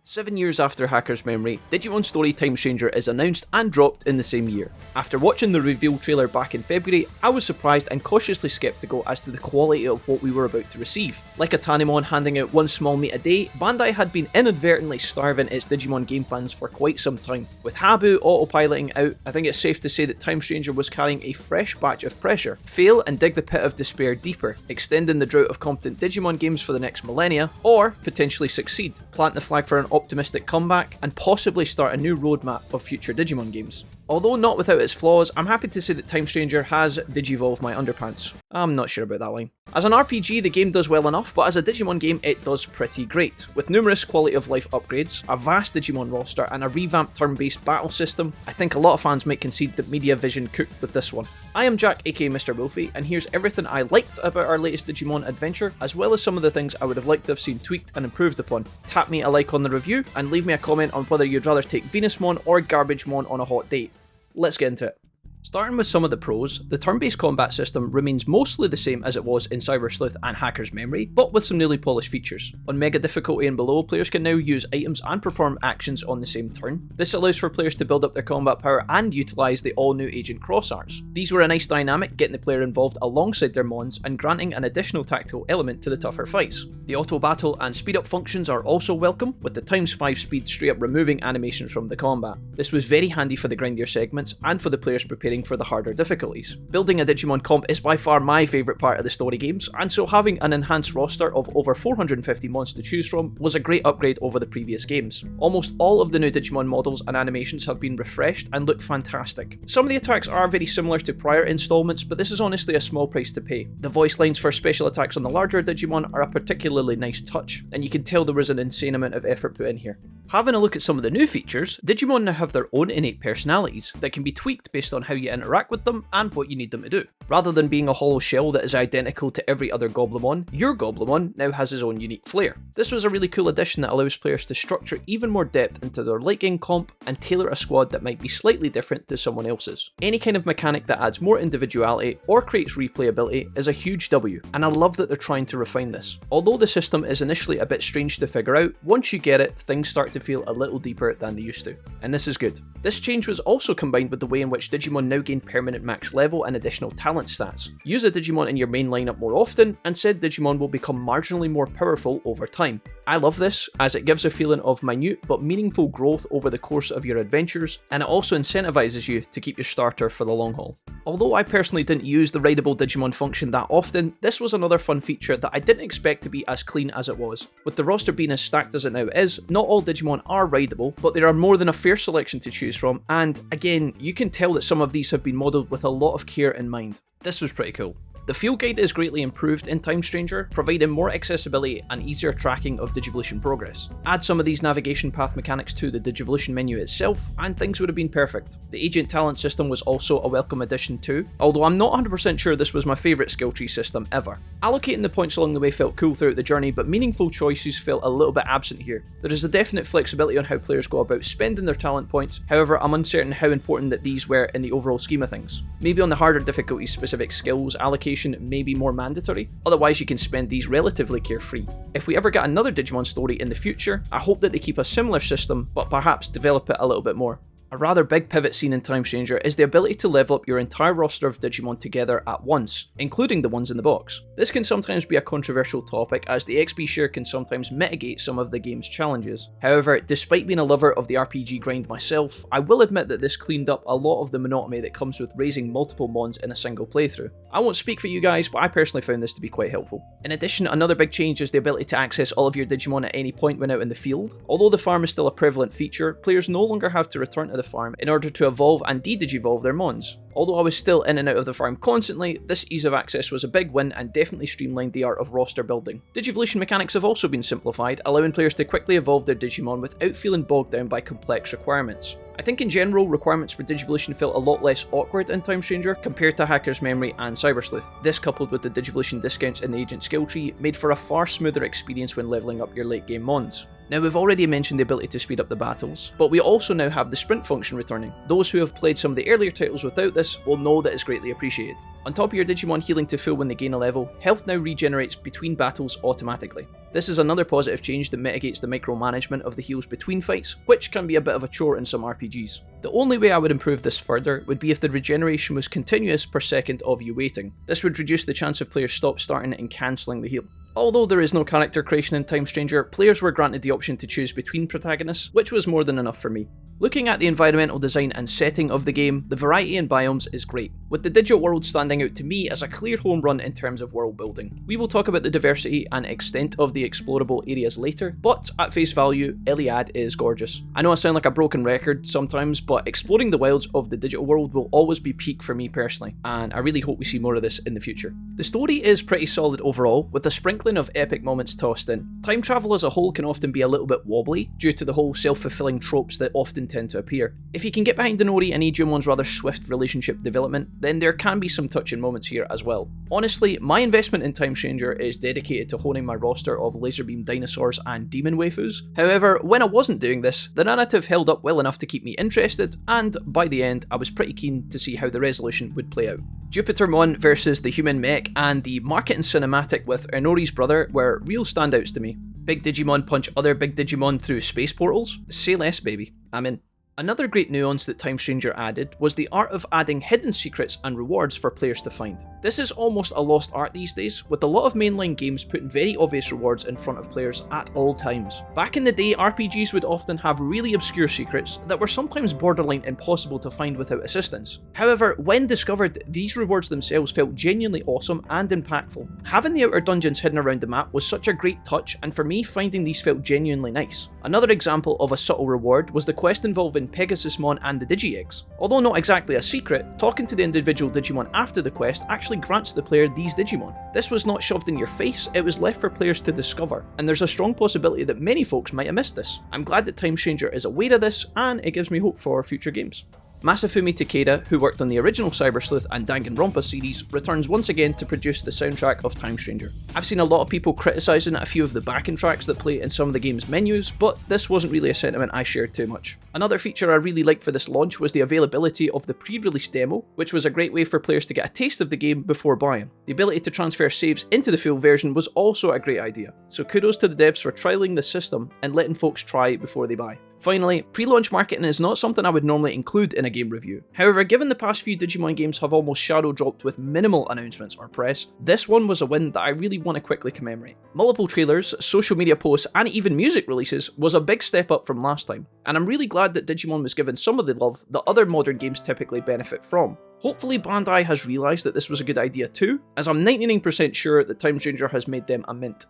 7 years after Hacker's Memory, Digimon Story Time Stranger is announced and dropped in the same year. After watching the reveal trailer back in February, I was surprised and cautiously skeptical as to the quality of what we were about to receive. Like a Tanemon handing out one small meat a day, Bandai had been inadvertently starving its Digimon game fans for quite some time. With Habu autopiloting out, I think it's safe to say that Time Stranger was carrying a fresh batch of pressure. Fail and dig the pit of despair deeper, extending the drought of competent Digimon games for the next millennia, or potentially succeed, plant the flag for an optimistic comeback, and possibly start a new roadmap of future Digimon games. Although not without its flaws, I'm happy to say that Time Stranger has Digivolve my underpants. I'm not sure about that line. As an RPG, the game does well enough, but as a Digimon game, it does pretty great. With numerous quality of life upgrades, a vast Digimon roster, and a revamped turn-based battle system, I think a lot of fans might concede that Media Vision cooked with this one. I am Jack, aka Mr. Wolfie, and here's everything I liked about our latest Digimon adventure, as well as some of the things I would have liked to have seen tweaked and improved upon. Tap me a like on the review, and leave me a comment on whether you'd rather take Venusmon or Garbagemon on a hot date. Let's get into it. Starting with some of the pros, the turn-based combat system remains mostly the same as it was in Cyber Sleuth and Hacker's Memory, but with some newly polished features. On Mega Difficulty and below, players can now use items and perform actions on the same turn. This allows for players to build up their combat power and utilise the all-new Agent Cross Arts. These were a nice dynamic, getting the player involved alongside their mons and granting an additional tactical element to the tougher fights. The auto battle and speed up functions are also welcome, with the ×5 speed straight up removing animations from the combat. This was very handy for the grindier segments and for the players preparing for the harder difficulties. Building a Digimon comp is by far my favourite part of the story games, and so having an enhanced roster of over 450 mons to choose from was a great upgrade over the previous games. Almost all of the new Digimon models and animations have been refreshed and look fantastic. Some of the attacks are very similar to prior installments, but this is honestly a small price to pay. The voice lines for special attacks on the larger Digimon are a particularly nice touch, and you can tell there was an insane amount of effort put in here. Having a look at some of the new features, Digimon now have their own innate personalities that can be tweaked based on how you interact with them and what you need them to do. Rather than being a hollow shell that is identical to every other Goblimon, your Goblimon now has his own unique flair. This was a really cool addition that allows players to structure even more depth into their late game comp and tailor a squad that might be slightly different to someone else's. Any kind of mechanic that adds more individuality or creates replayability is a huge W, and I love that they're trying to refine this. Although the system is initially a bit strange to figure out, once you get it, things start to feel a little deeper than they used to, and this is good. This change was also combined with the way in which Digimon now gain permanent max level and additional talent stats. Use a Digimon in your main lineup more often, and said Digimon will become marginally more powerful over time. I love this, as it gives a feeling of minute but meaningful growth over the course of your adventures, and it also incentivizes you to keep your starter for the long haul. Although I personally didn't use the Rideable Digimon function that often, this was another fun feature that I didn't expect to be as clean as it was. With the roster being as stacked as it now is, not all Digimon are rideable, but there are more than a fair selection to choose from, and again, you can tell that some of these have been modelled with a lot of care in mind. This was pretty cool. The field guide is greatly improved in Time Stranger, providing more accessibility and easier tracking of Digivolution progress. Add some of these navigation path mechanics to the Digivolution menu itself, and things would have been perfect. The agent talent system was also a welcome addition too, although I'm not 100% sure this was my favourite Skilltree system ever. Allocating the points along the way felt cool throughout the journey, but meaningful choices felt a little bit absent here. There is a definite flexibility on how players go about spending their talent points, however I'm uncertain how important that these were in the overall scheme of things. Maybe on the harder difficulties specific skills allocation may be more mandatory, otherwise you can spend these relatively carefree. If we ever get another Digimon story in the future, I hope that they keep a similar system, but perhaps develop it a little bit more. A rather big pivot seen in Time Stranger is the ability to level up your entire roster of Digimon together at once, including the ones in the box. This can sometimes be a controversial topic, as the XP share can sometimes mitigate some of the game's challenges. However, despite being a lover of the RPG grind myself, I will admit that this cleaned up a lot of the monotony that comes with raising multiple mons in a single playthrough. I won't speak for you guys, but I personally found this to be quite helpful. In addition, another big change is the ability to access all of your Digimon at any point when out in the field. Although the farm is still a prevalent feature, players no longer have to return to the farm in order to evolve and de-digivolve their mons. Although I was still in and out of the farm constantly, this ease of access was a big win and definitely streamlined the art of roster building. Digivolution mechanics have also been simplified, allowing players to quickly evolve their Digimon without feeling bogged down by complex requirements. I think in general, requirements for Digivolution felt a lot less awkward in Time Stranger compared to Hacker's Memory and Cyber Sleuth. This, coupled with the Digivolution discounts in the Agent skill tree, made for a far smoother experience when leveling up your late game mons. Now, we've already mentioned the ability to speed up the battles, but we also now have the sprint function returning. Those who have played some of the earlier titles without this will know that it's greatly appreciated. On top of your Digimon healing to full when they gain a level, health now regenerates between battles automatically. This is another positive change that mitigates the micromanagement of the heals between fights, which can be a bit of a chore in some RPGs. The only way I would improve this further would be if the regeneration was continuous per second of you waiting. This would reduce the chance of players stop starting and cancelling the heal. Although there is no character creation in Time Stranger, players were granted the option to choose between protagonists, which was more than enough for me. Looking at the environmental design and setting of the game, the variety in biomes is great, with the Digital World standing out to me as a clear home run in terms of world building. We will talk about the diversity and extent of the explorable areas later, but at face value, Iliad is gorgeous. I know I sound like a broken record sometimes, but exploring the wilds of the Digital World will always be peak for me personally, and I really hope we see more of this in the future. The story is pretty solid overall, with a sprinkling of epic moments tossed in. Time travel as a whole can often be a little bit wobbly, due to the whole self-fulfilling tropes that often tend to appear. If you can get behind Denori and Ijumon's rather swift relationship development, then there can be some touching moments here as well. Honestly, my investment in Time Stranger is dedicated to honing my roster of laser beam dinosaurs and demon waifus. However, when I wasn't doing this, the narrative held up well enough to keep me interested, and by the end, I was pretty keen to see how the resolution would play out. Jupitermon versus the human mech and the marketing cinematic with Inori's brother were real standouts to me. Big Digimon punch other big Digimon through space portals? Say less, baby. I'm in. Another great nuance that Time Stranger added was the art of adding hidden secrets and rewards for players to find. This is almost a lost art these days, with a lot of mainline games putting very obvious rewards in front of players at all times. Back in the day, RPGs would often have really obscure secrets that were sometimes borderline impossible to find without assistance. However, when discovered, these rewards themselves felt genuinely awesome and impactful. Having the outer dungeons hidden around the map was such a great touch, and for me, finding these felt genuinely nice. Another example of a subtle reward was the quest involving Pegasusmon and the Digi-Eggs. Although not exactly a secret, talking to the individual Digimon after the quest actually grants the player these Digimon. This was not shoved in your face, it was left for players to discover, and there's a strong possibility that many folks might have missed this. I'm glad that Time Stranger is aware of this, and it gives me hope for future games. Masafumi Takeda, who worked on the original Cyber Sleuth and Danganronpa series, returns once again to produce the soundtrack of Time Stranger. I've seen a lot of people criticising a few of the backing tracks that play in some of the game's menus, but this wasn't really a sentiment I shared too much. Another feature I really liked for this launch was the availability of the pre-release demo, which was a great way for players to get a taste of the game before buying. The ability to transfer saves into the full version was also a great idea, so kudos to the devs for trialling the system and letting folks try before they buy. Finally, pre-launch marketing is not something I would normally include in a game review. However, given the past few Digimon games have almost shadow dropped with minimal announcements or press, this one was a win that I really want to quickly commemorate. Multiple trailers, social media posts, and even music releases was a big step up from last time, and I'm really glad that Digimon was given some of the love that other modern games typically benefit from. Hopefully Bandai has realised that this was a good idea too, as I'm 99% sure that Time Stranger has made them a mint.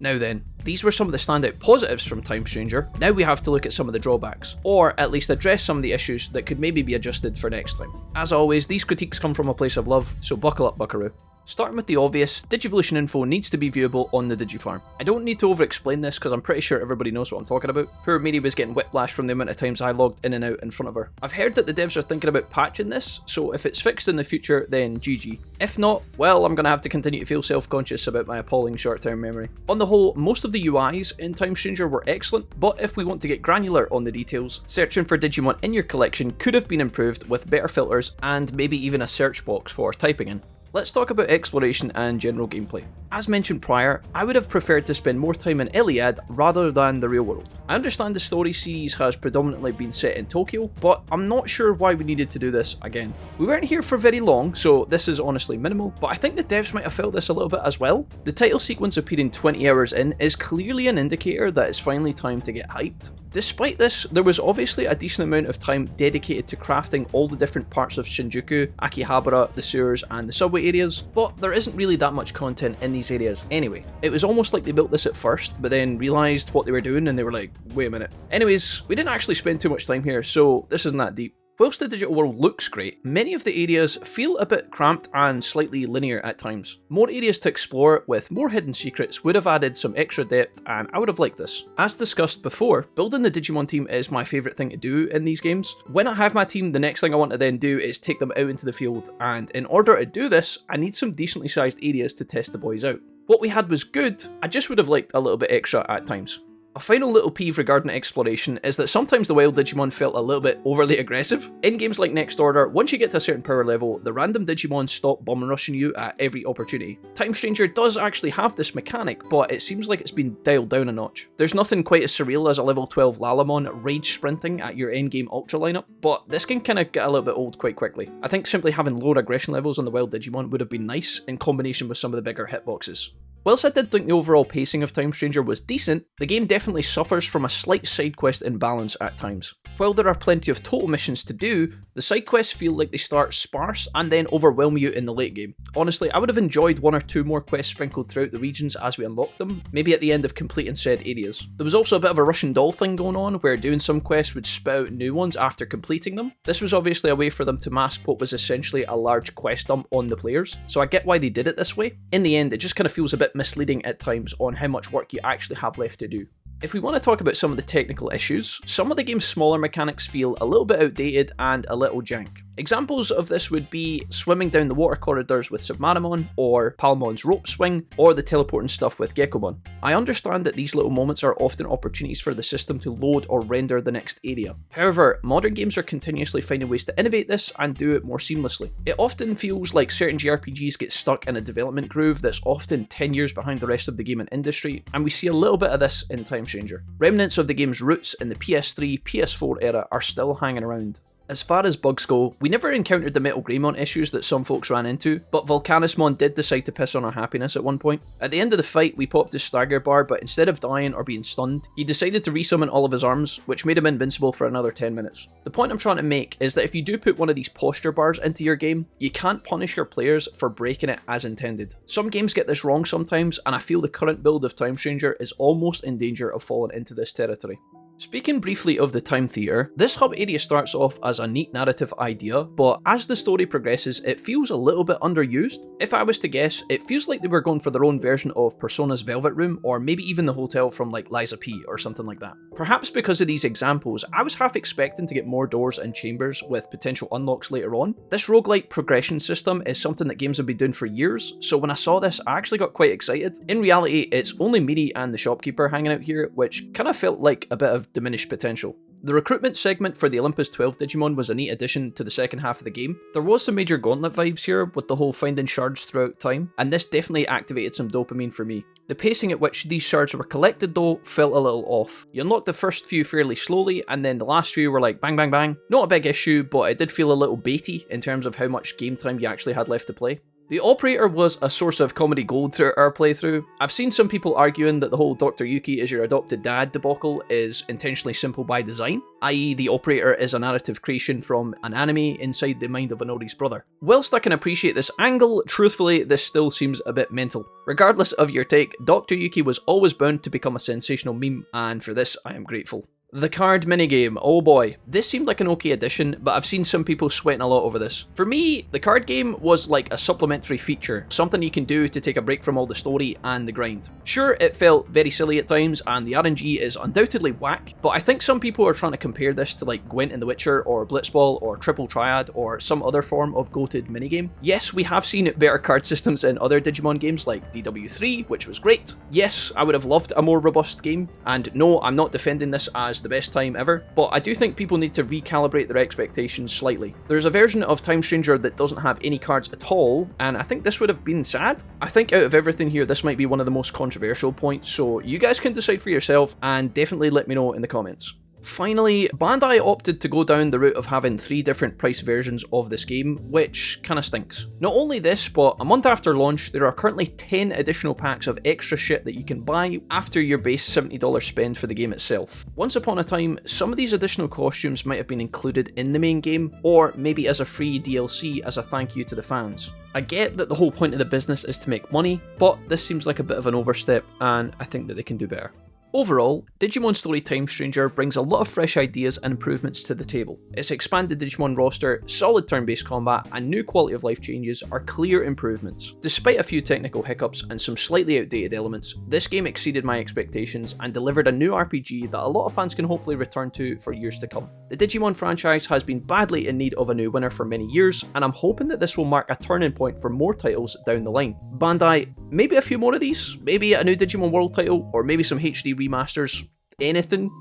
Now then, these were some of the standout positives from Time Stranger. Now we have to look at some of the drawbacks, or at least address some of the issues that could maybe be adjusted for next time. As always, these critiques come from a place of love, so buckle up, buckaroo. Starting with the obvious, Digivolution info needs to be viewable on the Digifarm. I don't need to over-explain this because I'm pretty sure everybody knows what I'm talking about. Poor Miri was getting whiplash from the amount of times I logged in and out in front of her. I've heard that the devs are thinking about patching this, so if it's fixed in the future, then GG. If not, well, I'm going to have to continue to feel self-conscious about my appalling short-term memory. On the whole, most of the UIs in Time Stranger were excellent, but if we want to get granular on the details, searching for Digimon in your collection could have been improved with better filters and maybe even a search box for typing in. Let's talk about exploration and general gameplay. As mentioned prior, I would have preferred to spend more time in Iliad rather than the real world. I understand the story series has predominantly been set in Tokyo, but I'm not sure why we needed to do this again. We weren't here for very long, so this is honestly minimal, but I think the devs might have felt this a little bit as well. The title sequence appearing 20 hours in is clearly an indicator that it's finally time to get hyped. Despite this, there was obviously a decent amount of time dedicated to crafting all the different parts of Shinjuku, Akihabara, the sewers, and the subway areas, but there isn't really that much content in these areas anyway. It was almost like they built this at first, but then realised what they were doing and they were like, wait a minute. Anyways, we didn't actually spend too much time here, so this isn't that deep. Whilst the digital world looks great, many of the areas feel a bit cramped and slightly linear at times. More areas to explore with more hidden secrets would have added some extra depth, and I would have liked this. As discussed before, building the Digimon team is my favourite thing to do in these games. When I have my team, the next thing I want to then do is take them out into the field, and in order to do this, I need some decently sized areas to test the boys out. What we had was good, I just would have liked a little bit extra at times. A final little peeve regarding exploration is that sometimes the wild Digimon felt a little bit overly aggressive. In games like Next Order, once you get to a certain power level, the random Digimon stop bum rushing you at every opportunity. Time Stranger does actually have this mechanic, but it seems like it's been dialed down a notch. There's nothing quite as surreal as a level 12 Lalamon rage sprinting at your endgame Ultra lineup, but this can kind of get a little bit old quite quickly. I think simply having lower aggression levels on the wild Digimon would have been nice in combination with some of the bigger hitboxes. Whilst I did think the overall pacing of Time Stranger was decent, the game definitely suffers from a slight side quest imbalance at times. While there are plenty of total missions to do, the side quests feel like they start sparse and then overwhelm you in the late game. Honestly, I would have enjoyed one or two more quests sprinkled throughout the regions as we unlocked them, maybe at the end of completing said areas. There was also a bit of a Russian doll thing going on, where doing some quests would spit out new ones after completing them. This was obviously a way for them to mask what was essentially a large quest dump on the players, so I get why they did it this way. In the end, it just kind of feels a bit misleading at times on how much work you actually have left to do. If we want to talk about some of the technical issues, some of the game's smaller mechanics feel a little bit outdated and a little jank. Examples of this would be swimming down the water corridors with Submarimon, or Palmon's rope swing, or the teleporting stuff with Gekomon. I understand that these little moments are often opportunities for the system to load or render the next area. However, modern games are continuously finding ways to innovate this and do it more seamlessly. It often feels like certain JRPGs get stuck in a development groove that's often 10 years behind the rest of the gaming industry, and we see a little bit of this in Time Stranger. Remnants of the game's roots in the PS3, PS4 era are still hanging around. As far as bugs go, we never encountered the Metal Greymon issues that some folks ran into, but Volcanismon did decide to piss on our happiness at one point. At the end of the fight, we popped his Stagger bar, but instead of dying or being stunned, he decided to resummon all of his arms, which made him invincible for another 10 minutes. The point I'm trying to make is that if you do put one of these posture bars into your game, you can't punish your players for breaking it as intended. Some games get this wrong sometimes, and I feel the current build of Time Stranger is almost in danger of falling into this territory. Speaking briefly of the Time Theatre, this hub area starts off as a neat narrative idea, but as the story progresses, it feels a little bit underused. If I was to guess, it feels like they were going for their own version of Persona's Velvet Room, or maybe even the hotel from like Liza P or something like that. Perhaps because of these examples, I was half expecting to get more doors and chambers with potential unlocks later on. This roguelike progression system is something that games have been doing for years, so when I saw this, I actually got quite excited. In reality, it's only Miri and the shopkeeper hanging out here, which kind of felt like a bit of diminished potential. The recruitment segment for the Olympos 12 Digimon was a neat addition to the second half of the game. There was some major gauntlet vibes here with the whole finding shards throughout time, and this definitely activated some dopamine for me. The pacing at which these shards were collected though felt a little off. You unlocked the first few fairly slowly, and then the last few were like bang bang bang. Not a big issue, but it did feel a little baity in terms of how much game time you actually had left to play. The Operator was a source of comedy gold throughout our playthrough. I've seen some people arguing that the whole Dr. Yuki is your adopted dad debacle is intentionally simple by design, i.e. the Operator is a narrative creation from an anime inside the mind of Honori's brother. Whilst I can appreciate this angle, truthfully this still seems a bit mental. Regardless of your take, Dr. Yuki was always bound to become a sensational meme, and for this I am grateful. The card minigame, oh boy. This seemed like an okay addition, but I've seen some people sweating a lot over this. For me, the card game was like a supplementary feature, something you can do to take a break from all the story and the grind. Sure, it felt very silly at times, and the RNG is undoubtedly whack, but I think some people are trying to compare this to like Gwent in The Witcher, or Blitzball, or Triple Triad, or some other form of goated minigame. Yes, we have seen better card systems in other Digimon games like DW3, which was great. Yes, I would have loved a more robust game, and no, I'm not defending this as the best time ever, but I do think people need to recalibrate their expectations slightly. There's a version of Time Stranger that doesn't have any cards at all, and I think this would have been sad. I think out of everything here, this might be one of the most controversial points, so you guys can decide for yourself, and definitely let me know in the comments. Finally, Bandai opted to go down the route of having 3 different price versions of this game, which kinda stinks. Not only this, but a month after launch, there are currently 10 additional packs of extra shit that you can buy after your base $70 spend for the game itself. Once upon a time, some of these additional costumes might have been included in the main game, or maybe as a free DLC as a thank you to the fans. I get that the whole point of the business is to make money, but this seems like a bit of an overstep, and I think that they can do better. Overall, Digimon Story Time Stranger brings a lot of fresh ideas and improvements to the table. Its expanded Digimon roster, solid turn-based combat, and new quality of life changes are clear improvements. Despite a few technical hiccups and some slightly outdated elements, this game exceeded my expectations and delivered a new RPG that a lot of fans can hopefully return to for years to come. The Digimon franchise has been badly in need of a new winner for many years, and I'm hoping that this will mark a turning point for more titles down the line. Bandai, maybe a few more of these? Maybe a new Digimon World title, or maybe some HD remasters? anything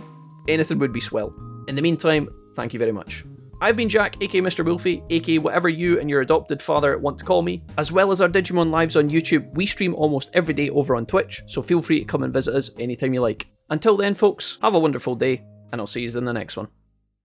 would be swell. In the meantime, thank you very much. I've been Jack, aka Mr. Wolfie, aka whatever you and your adopted father want to call me. As well as our Digimon lives on YouTube, we stream almost every day over on Twitch, so feel free to come and visit us anytime you like. Until then folks, have a wonderful day, and I'll see you in the next one.